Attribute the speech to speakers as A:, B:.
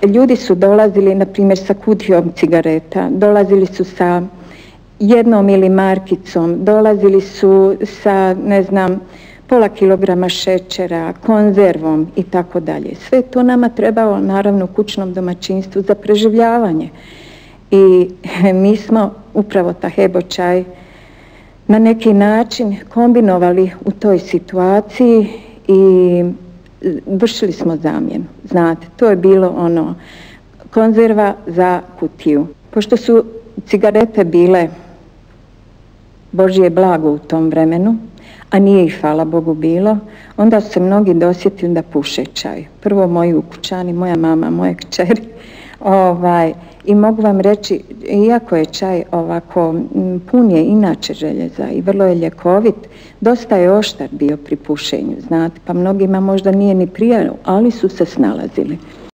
A: ljudi su dolazili, na primjer, sa kutijom cigareta, dolazili su sa jednom ili markicom, dolazili su sa, ne znam, pola kilograma šećera, konzervom i tako dalje. Sve to nama trebalo, naravno, u kućnom domaćinstvu za preživljavanje. I mi smo upravo ta Hebo čaj na neki način kombinovali u toj situaciji i vršili smo zamjenu. Znate, to je bilo ono konzerva za kutiju. Pošto su cigarete bile Božje blago u tom vremenu, a nije ih, hvala Bogu, bilo, onda su se mnogi dosjetili da puše čaj. Prvo moji ukućani, moja mama, moje kćeri. I mogu vam reći, iako je čaj ovako, pun je inače željeza i vrlo je ljekovit, dosta je oštar bio pri pušenju, znate, pa mnogima možda nije ni prijao, ali su se snalazili.